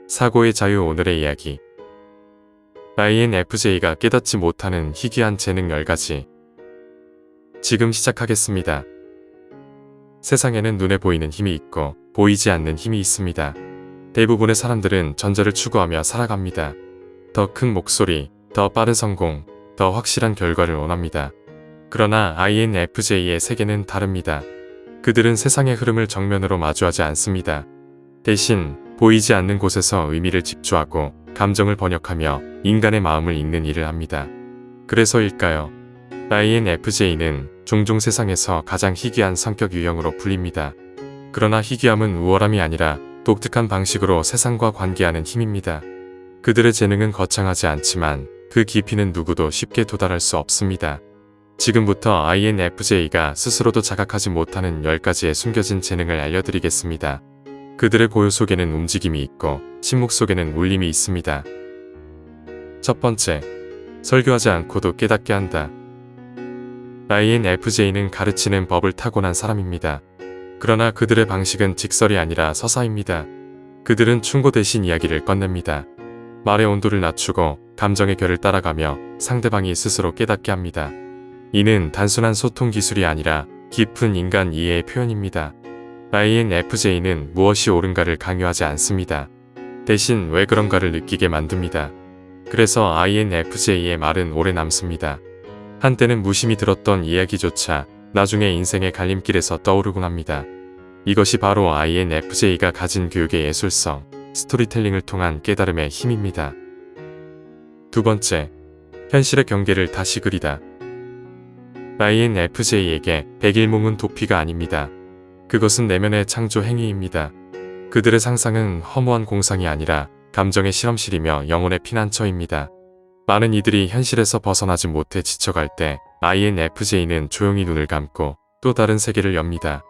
사고의 자유. 오늘의 이야기. INFJ가 깨닫지 못하는 희귀한 재능 10가지. 지금 시작하겠습니다. 세상에는 눈에 보이는 힘이 있고 보이지 않는 힘이 있습니다. 대부분의 사람들은 전자를 추구하며 살아갑니다. 더 큰 목소리, 더 빠른 성공, 더 확실한 결과를 원합니다. 그러나 INFJ의 세계는 다릅니다. 그들은 세상의 흐름을 정면으로 마주하지 않습니다. 대신 보이지 않는 곳에서 의미를 집중하고 감정을 번역하며 인간의 마음을 읽는 일을 합니다. 그래서일까요? INFJ는 종종 세상에서 가장 희귀한 성격 유형으로 불립니다. 그러나 희귀함은 우월함이 아니라 독특한 방식으로 세상과 관계하는 힘입니다. 그들의 재능은 거창하지 않지만 그 깊이는 누구도 쉽게 도달할 수 없습니다. 지금부터 INFJ가 스스로도 자각하지 못하는 10가지의 숨겨진 재능을 알려드리겠습니다. 그들의 고요 속에는 움직임이 있고 침묵 속에는 울림이 있습니다. 첫 번째, 설교하지 않고도 깨닫게 한다. INFJ는 가르치는 법을 타고난 사람입니다. 그러나 그들의 방식은 직설이 아니라 서사입니다. 그들은 충고 대신 이야기를 꺼냅니다. 말의 온도를 낮추고 감정의 결을 따라가며 상대방이 스스로 깨닫게 합니다. 이는 단순한 소통 기술이 아니라 깊은 인간 이해의 표현입니다. INFJ는 무엇이 옳은가를 강요하지 않습니다. 대신 왜 그런가를 느끼게 만듭니다. 그래서 INFJ의 말은 오래 남습니다. 한때는 무심히 들었던 이야기조차 나중에 인생의 갈림길에서 떠오르곤 합니다. 이것이 바로 INFJ가 가진 교육의 예술성, 스토리텔링을 통한 깨달음의 힘입니다. 두 번째, 현실의 경계를 다시 그리다. INFJ에게 백일몽은 도피가 아닙니다. 그것은 내면의 창조 행위입니다. 그들의 상상은 허무한 공상이 아니라 감정의 실험실이며 영혼의 피난처입니다. 많은 이들이 현실에서 벗어나지 못해 지쳐갈 때 INFJ는 조용히 눈을 감고 또 다른 세계를 엽니다.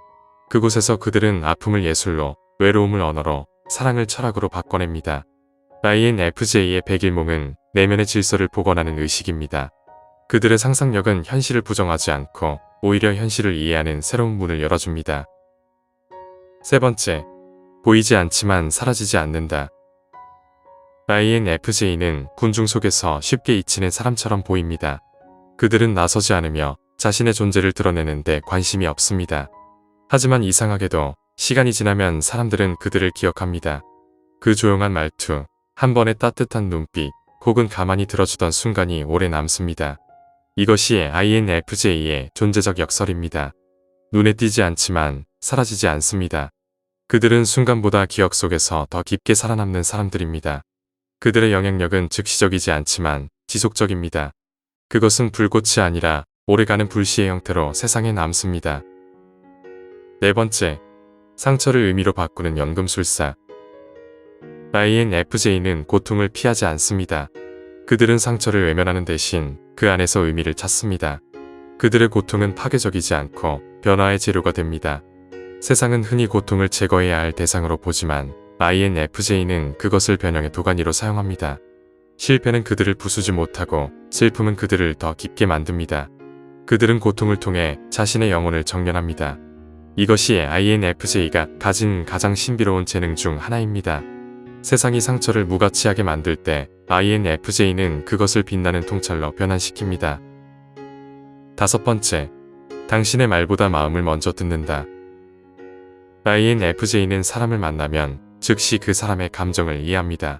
그곳에서 그들은 아픔을 예술로, 외로움을 언어로, 사랑을 철학으로 바꿔냅니다. INFJ의 백일몽은 내면의 질서를 복원하는 의식입니다. 그들의 상상력은 현실을 부정하지 않고 오히려 현실을 이해하는 새로운 문을 열어줍니다. 세 번째, 보이지 않지만 사라지지 않는다. INFJ는 군중 속에서 쉽게 잊히는 사람처럼 보입니다. 그들은 나서지 않으며 자신의 존재를 드러내는데 관심이 없습니다. 하지만 이상하게도 시간이 지나면 사람들은 그들을 기억합니다. 그 조용한 말투, 한 번의 따뜻한 눈빛, 혹은 가만히 들어주던 순간이 오래 남습니다. 이것이 INFJ의 존재적 역설입니다. 눈에 띄지 않지만 사라지지 않습니다. 그들은 순간보다 기억 속에서 더 깊게 살아남는 사람들입니다. 그들의 영향력은 즉시적이지 않지만 지속적입니다. 그것은 불꽃이 아니라 오래가는 불씨의 형태로 세상에 남습니다. 네 번째, 상처를 의미로 바꾸는 연금술사. INFJ는 고통을 피하지 않습니다. 그들은 상처를 외면하는 대신 그 안에서 의미를 찾습니다. 그들의 고통은 파괴적이지 않고 변화의 재료가 됩니다. 세상은 흔히 고통을 제거해야 할 대상으로 보지만 INFJ는 그것을 변형의 도가니로 사용합니다. 실패는 그들을 부수지 못하고 슬픔은 그들을 더 깊게 만듭니다. 그들은 고통을 통해 자신의 영혼을 정련합니다. 이것이 INFJ가 가진 가장 신비로운 재능 중 하나입니다. 세상이 상처를 무가치하게 만들 때 INFJ는 그것을 빛나는 통찰로 변환시킵니다. 다섯 번째, 당신의 말보다 마음을 먼저 듣는다. INFJ는 사람을 만나면 즉시 그 사람의 감정을 이해합니다.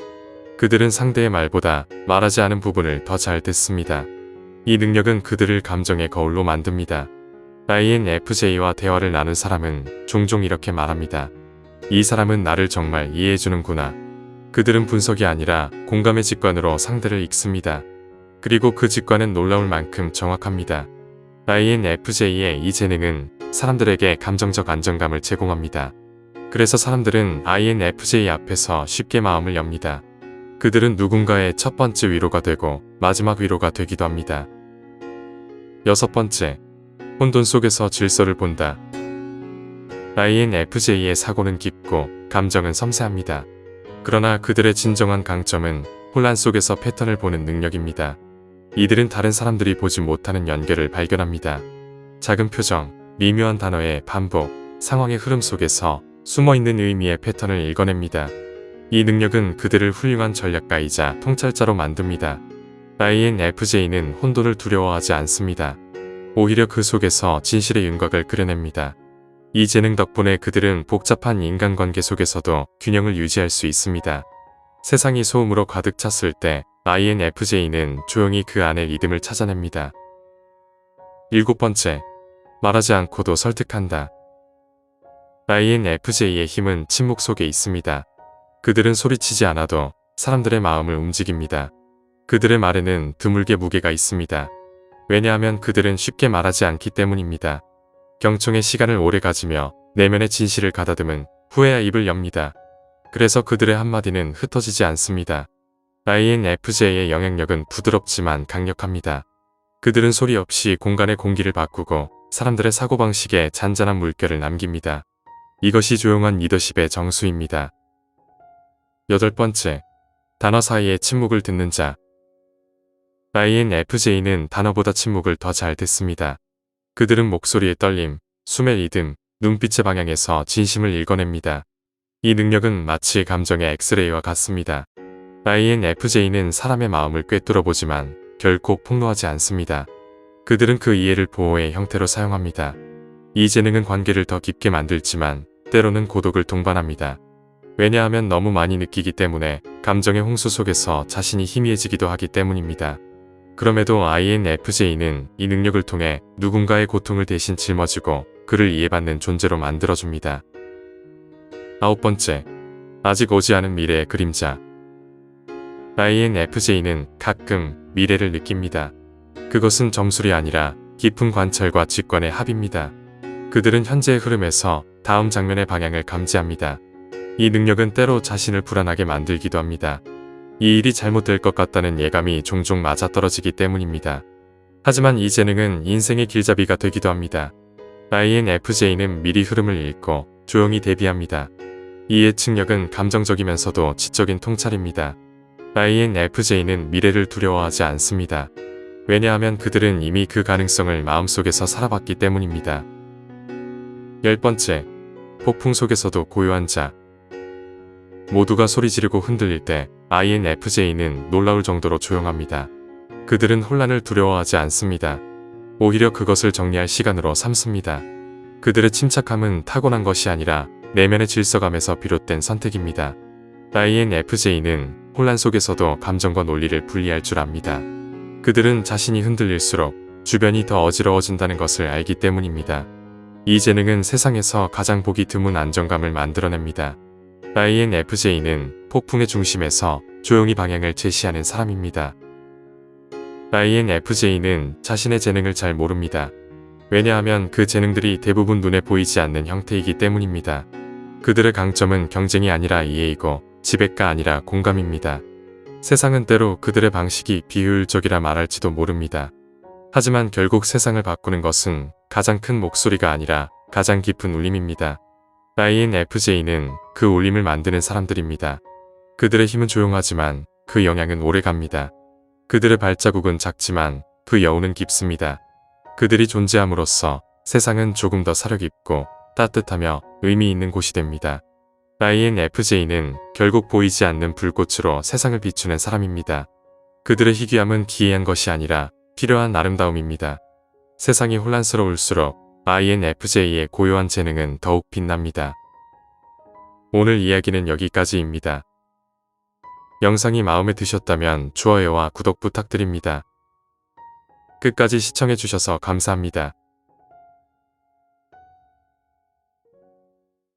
그들은 상대의 말보다 말하지 않은 부분을 더 잘 듣습니다. 이 능력은 그들을 감정의 거울로 만듭니다. INFJ와 대화를 나눈 사람은 종종 이렇게 말합니다. 이 사람은 나를 정말 이해해주는구나. 그들은 분석이 아니라 공감의 직관으로 상대를 읽습니다. 그리고 그 직관은 놀라울 만큼 정확합니다. INFJ의 이 재능은 사람들에게 감정적 안정감을 제공합니다. 그래서 사람들은 INFJ 앞에서 쉽게 마음을 엽니다. 그들은 누군가의 첫 번째 위로가 되고 마지막 위로가 되기도 합니다. 여섯 번째, 혼돈 속에서 질서를 본다. INFJ의 사고는 깊고 감정은 섬세합니다. 그러나 그들의 진정한 강점은 혼란 속에서 패턴을 보는 능력입니다. 이들은 다른 사람들이 보지 못하는 연결을 발견합니다. 작은 표정, 미묘한 단어의 반복, 상황의 흐름 속에서 숨어있는 의미의 패턴을 읽어냅니다. 이 능력은 그들을 훌륭한 전략가이자 통찰자로 만듭니다. INFJ는 혼돈을 두려워하지 않습니다. 오히려 그 속에서 진실의 윤곽을 그려냅니다. 이 재능 덕분에 그들은 복잡한 인간관계 속에서도 균형을 유지할 수 있습니다. 세상이 소음으로 가득 찼을 때 INFJ는 조용히 그 안에 리듬을 찾아냅니다. 7번째, 말하지 않고도 설득한다. INFJ의 힘은 침묵 속에 있습니다. 그들은 소리치지 않아도 사람들의 마음을 움직입니다. 그들의 말에는 드물게 무게가 있습니다. 왜냐하면 그들은 쉽게 말하지 않기 때문입니다. 경청의 시간을 오래 가지며 내면의 진실을 가다듬은 후에야 입을 엽니다. 그래서 그들의 한마디는 흩어지지 않습니다. INFJ의 영향력은 부드럽지만 강력합니다. 그들은 소리 없이 공간의 공기를 바꾸고 사람들의 사고방식에 잔잔한 물결을 남깁니다. 이것이 조용한 리더십의 정수입니다. 8번째, 단어 사이의 침묵을 듣는 자. INFJ는 단어보다 침묵을 더 잘 듣습니다. 그들은 목소리의 떨림, 숨의 리듬, 눈빛의 방향에서 진심을 읽어냅니다. 이 능력은 마치 감정의 엑스레이와 같습니다. INFJ는 사람의 마음을 꿰뚫어 보지만 결코 폭로하지 않습니다. 그들은 그 이해를 보호의 형태로 사용합니다. 이 재능은 관계를 더 깊게 만들지만 때로는 고독을 동반합니다. 왜냐하면 너무 많이 느끼기 때문에 감정의 홍수 속에서 자신이 희미해지기도 하기 때문입니다. 그럼에도 INFJ는 이 능력을 통해 누군가의 고통을 대신 짊어지고 그를 이해받는 존재로 만들어줍니다. 9번째, 아직 오지 않은 미래의 그림자. INFJ는 가끔 미래를 느낍니다. 그것은 점술이 아니라 깊은 관찰과 직관의 합입니다. 그들은 현재의 흐름에서 다음 장면의 방향을 감지합니다. 이 능력은 때로 자신을 불안하게 만들기도 합니다. 이 일이 잘못될 것 같다는 예감이 종종 맞아떨어지기 때문입니다. 하지만 이 재능은 인생의 길잡이가 되기도 합니다. INFJ는 미리 흐름을 읽고 조용히 대비합니다. 이 예측력은 감정적이면서도 지적인 통찰입니다. INFJ는 미래를 두려워하지 않습니다. 왜냐하면 그들은 이미 그 가능성을 마음속에서 살아봤기 때문입니다. 10번째, 폭풍 속에서도 고요한 자. 모두가 소리 지르고 흔들릴 때 INFJ는 놀라울 정도로 조용합니다. 그들은 혼란을 두려워하지 않습니다. 오히려 그것을 정리할 시간으로 삼습니다. 그들의 침착함은 타고난 것이 아니라 내면의 질서감에서 비롯된 선택입니다. INFJ는 혼란 속에서도 감정과 논리를 분리할 줄 압니다. 그들은 자신이 흔들릴수록 주변이 더 어지러워진다는 것을 알기 때문입니다. 이 재능은 세상에서 가장 보기 드문 안정감을 만들어냅니다. INFJ는 폭풍의 중심에서 조용히 방향을 제시하는 사람입니다. INFJ는 자신의 재능을 잘 모릅니다. 왜냐하면 그 재능들이 대부분 눈에 보이지 않는 형태이기 때문입니다. 그들의 강점은 경쟁이 아니라 이해이고 지배가 아니라 공감입니다. 세상은 때로 그들의 방식이 비효율적이라 말할지도 모릅니다. 하지만 결국 세상을 바꾸는 것은 가장 큰 목소리가 아니라 가장 깊은 울림입니다. INFJ는 그 울림을 만드는 사람들입니다. 그들의 힘은 조용하지만 그 영향은 오래갑니다. 그들의 발자국은 작지만 그 여운은 깊습니다. 그들이 존재함으로써 세상은 조금 더 사려 깊고 따뜻하며 의미 있는 곳이 됩니다. INFJ는 결국 보이지 않는 불꽃으로 세상을 비추는 사람입니다. 그들의 희귀함은 기이한 것이 아니라 필요한 아름다움입니다. 세상이 혼란스러울수록 INFJ의 고요한 재능은 더욱 빛납니다. 오늘 이야기는 여기까지입니다. 영상이 마음에 드셨다면 좋아요와 구독 부탁드립니다. 끝까지 시청해주셔서 감사합니다.